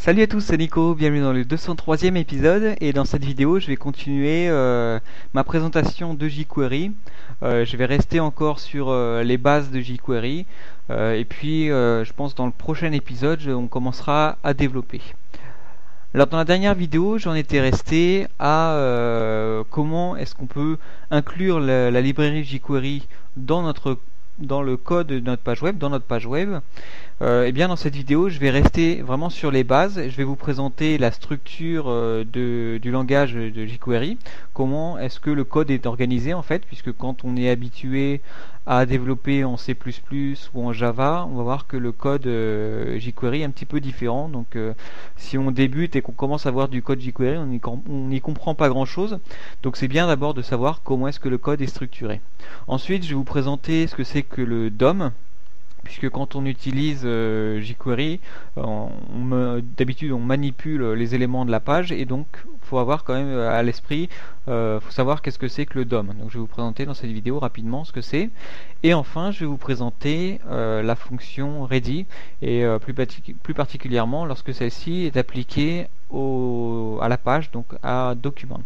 Salut à tous, c'est Nico, bienvenue dans le 203e épisode et dans cette vidéo je vais continuer ma présentation de jQuery. Je vais rester encore sur les bases de jQuery et puis je pense dans le prochain épisode on commencera à développer. Alors dans la dernière vidéo j'en étais resté à comment est-ce qu'on peut inclure la librairie jQuery dans le code de notre page web, et bien dans cette vidéo je vais rester vraiment sur les bases. Je vais vous présenter la structure du langage de jQuery, comment est-ce que le code est organisé en fait, puisque quand on est habitué à développer en C++ ou en Java, on va voir que le code jQuery est un petit peu différent. Donc si on débute et qu'on commence à voir du code jQuery, on n'y comprend pas grand chose. Donc c'est bien d'abord de savoir comment est-ce que le code est structuré. Ensuite je vais vous présenter ce que c'est que le DOM, puisque quand on utilise jQuery, d'habitude on manipule les éléments de la page, et donc faut avoir quand même à l'esprit, faut savoir qu'est-ce que c'est que le DOM. Donc je vais vous présenter dans cette vidéo rapidement ce que c'est, et enfin je vais vous présenter la fonction ready, et plus particulièrement lorsque celle-ci est appliquée à la page, donc à document.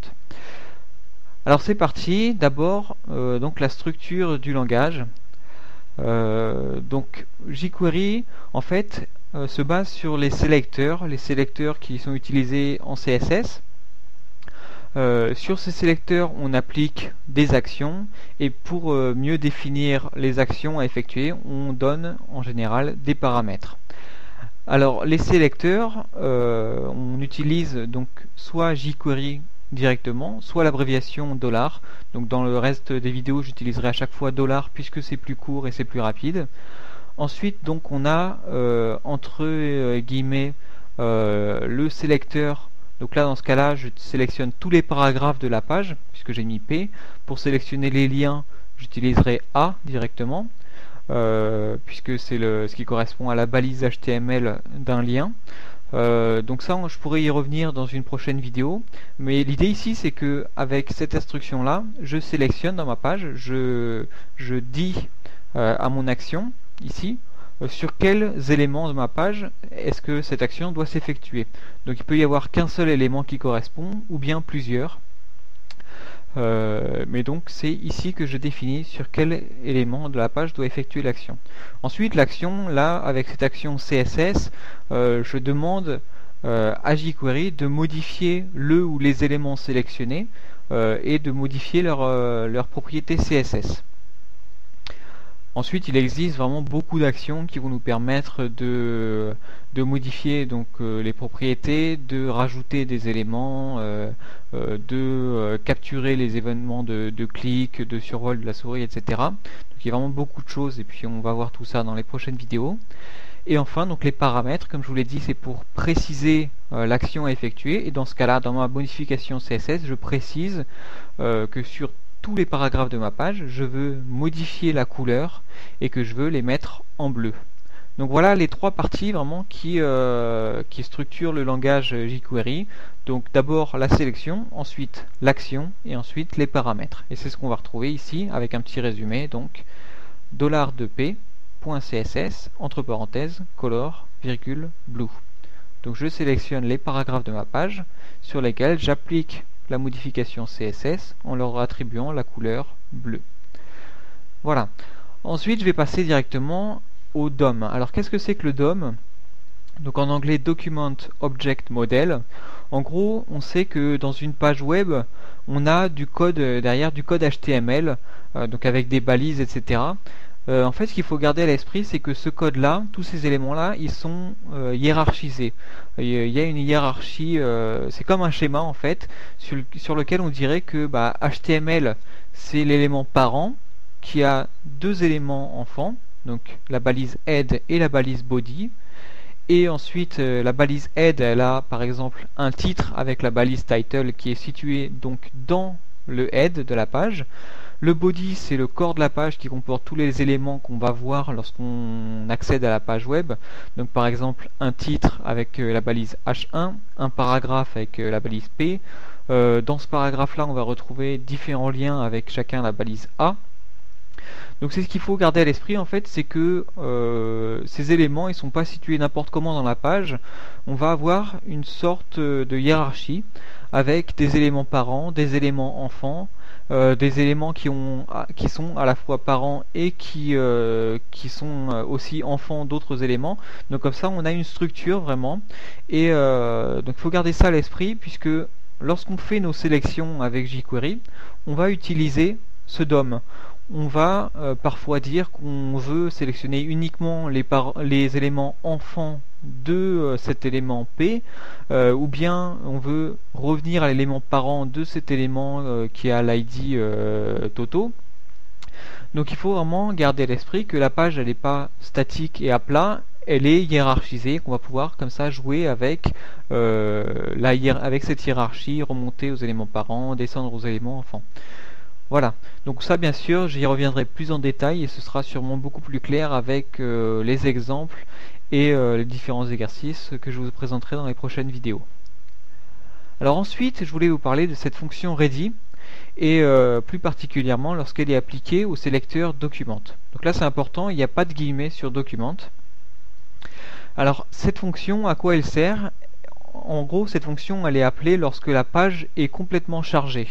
Alors c'est parti. D'abord donc la structure du langage. Donc jQuery en fait se base sur les sélecteurs qui sont utilisés en CSS. Sur ces sélecteurs on applique des actions, et pour mieux définir les actions à effectuer on donne en général des paramètres. Alors les sélecteurs, on utilise donc soit jQuery directement, soit l'abréviation $. Donc dans le reste des vidéos j'utiliserai à chaque fois $, puisque c'est plus court et c'est plus rapide. Ensuite donc on a entre guillemets le sélecteur. Donc là dans ce cas là je sélectionne tous les paragraphes de la page, puisque j'ai mis P. Pour sélectionner les liens j'utiliserai A directement, puisque c'est ce qui correspond à la balise HTML d'un lien. Donc ça je pourrais y revenir dans une prochaine vidéo, mais l'idée ici c'est que avec cette instruction là je sélectionne dans ma page, je dis à mon action ici sur quels éléments de ma page est-ce que cette action doit s'effectuer. Donc il peut y avoir qu'un seul élément qui correspond ou bien plusieurs. Mais donc c'est ici que je définis sur quel élément de la page doit effectuer l'action. Ensuite l'action, là avec cette action CSS, je demande à jQuery de modifier le ou les éléments sélectionnés et de modifier leur propriété CSS. Ensuite, il existe vraiment beaucoup d'actions qui vont nous permettre de modifier donc les propriétés, de rajouter des éléments, de capturer les événements de clic, de survol de la souris, etc. Donc il y a vraiment beaucoup de choses, et puis on va voir tout ça dans les prochaines vidéos. Et enfin, donc les paramètres, comme je vous l'ai dit, c'est pour préciser l'action à effectuer. Et dans ce cas-là, dans ma modification CSS, je précise que sur tous les paragraphes de ma page, je veux modifier la couleur et que je veux les mettre en bleu. Donc voilà les trois parties vraiment qui structurent le langage jQuery. Donc d'abord la sélection, ensuite l'action et ensuite les paramètres. Et c'est ce qu'on va retrouver ici avec un petit résumé. Donc $2p.css entre parenthèses color virgule blue. Donc je sélectionne les paragraphes de ma page sur lesquels j'applique la modification CSS en leur attribuant la couleur bleue. Voilà. Ensuite je vais passer directement au DOM. Alors qu'est-ce que c'est que le DOM? Donc en anglais Document Object Model. En gros on sait que dans une page web on a du code derrière, du code HTML, donc avec des balises, etc. En fait ce qu'il faut garder à l'esprit c'est que ce code là, tous ces éléments là, ils sont hiérarchisés. Il y a une hiérarchie, c'est comme un schéma en fait, sur lequel on dirait que HTML c'est l'élément parent qui a deux éléments enfants, donc la balise head et la balise body. Et ensuite la balise head elle a par exemple un titre avec la balise title qui est située donc dans le head de la page. Le body c'est le corps de la page qui comporte tous les éléments qu'on va voir lorsqu'on accède à la page web. Donc par exemple un titre avec la balise H1, un paragraphe avec la balise P. Dans ce paragraphe là on va retrouver différents liens avec chacun la balise A. Donc c'est ce qu'il faut garder à l'esprit en fait, c'est que ces éléments ils sont pas situés n'importe comment dans la page. On va avoir une sorte de hiérarchie avec des éléments parents, des éléments enfants, des éléments qui sont à la fois parents et qui sont aussi enfants d'autres éléments. Donc comme ça on a une structure vraiment. Et donc il faut garder ça à l'esprit puisque lorsqu'on fait nos sélections avec jQuery, on va utiliser ce DOM. On va parfois dire qu'on veut sélectionner uniquement les éléments enfants de cet élément P, ou bien on veut revenir à l'élément parent de cet élément qui a l'ID Toto. Donc il faut vraiment garder à l'esprit que la page elle n'est pas statique et à plat, elle est hiérarchisée, qu'on va pouvoir comme ça jouer avec, avec cette hiérarchie, remonter aux éléments parents, descendre aux éléments enfants. Voilà, donc ça bien sûr j'y reviendrai plus en détail et ce sera sûrement beaucoup plus clair avec les exemples et les différents exercices que je vous présenterai dans les prochaines vidéos. Alors ensuite je voulais vous parler de cette fonction ready et plus particulièrement lorsqu'elle est appliquée au sélecteur document. Donc là c'est important, il n'y a pas de guillemets sur document. Alors cette fonction, à quoi elle sert? En gros cette fonction elle est appelée lorsque la page est complètement chargée.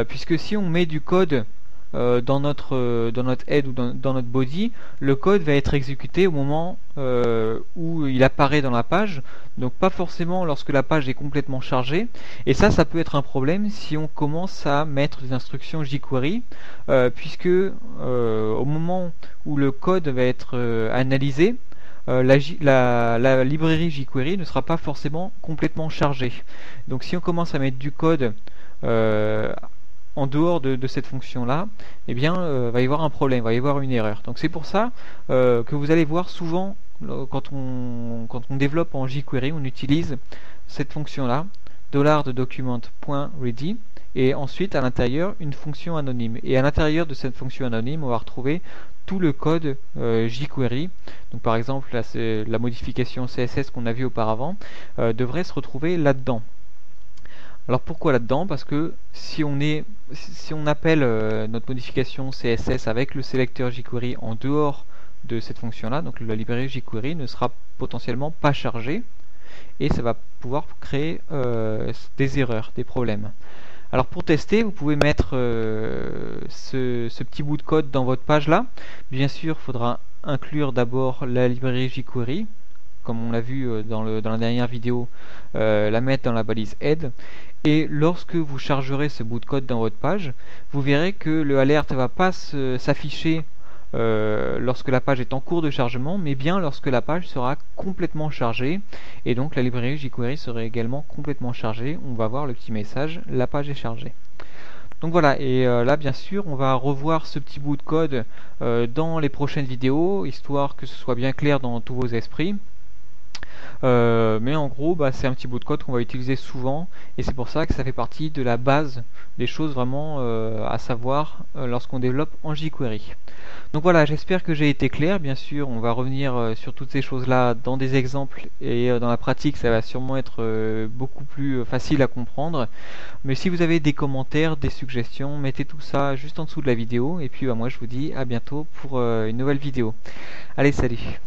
Puisque si on met du code dans notre head ou dans notre body, le code va être exécuté au moment où il apparaît dans la page, donc pas forcément lorsque la page est complètement chargée. Et ça peut être un problème si on commence à mettre des instructions jQuery, puisque au moment où le code va être analysé, la librairie jQuery ne sera pas forcément complètement chargée. Donc si on commence à mettre du code en dehors de cette fonction là, eh bien va y avoir un problème, va y avoir une erreur. Donc c'est pour ça que vous allez voir souvent quand on développe en jQuery, on utilise cette fonction là, $document.ready, et ensuite à l'intérieur une fonction anonyme. Et à l'intérieur de cette fonction anonyme, on va retrouver tout le code jQuery. Donc par exemple là, la modification CSS qu'on a vu auparavant devrait se retrouver là-dedans. Alors pourquoi là-dedans? Parce que si on appelle notre modification CSS avec le sélecteur jQuery en dehors de cette fonction-là, donc la librairie jQuery ne sera potentiellement pas chargée et ça va pouvoir créer des erreurs, des problèmes. Alors pour tester, vous pouvez mettre ce petit bout de code dans votre page là. Bien sûr, il faudra inclure d'abord la librairie jQuery, comme on l'a vu dans la dernière vidéo, la mettre dans la balise head. Et lorsque vous chargerez ce bout de code dans votre page, vous verrez que le alert ne va pas s'afficher lorsque la page est en cours de chargement, mais bien lorsque la page sera complètement chargée. Et donc la librairie jQuery sera également complètement chargée. On va voir le petit message, la page est chargée. Donc voilà, et là bien sûr on va revoir ce petit bout de code dans les prochaines vidéos, histoire que ce soit bien clair dans tous vos esprits. Mais en gros c'est un petit bout de code qu'on va utiliser souvent et c'est pour ça que ça fait partie de la base des choses vraiment à savoir lorsqu'on développe en jQuery. Donc voilà, j'espère que j'ai été clair. Bien sûr on va revenir sur toutes ces choses là dans des exemples et dans la pratique ça va sûrement être beaucoup plus facile à comprendre. Mais si vous avez des commentaires, des suggestions, mettez tout ça juste en dessous de la vidéo et puis moi je vous dis à bientôt pour une nouvelle vidéo. Allez, salut!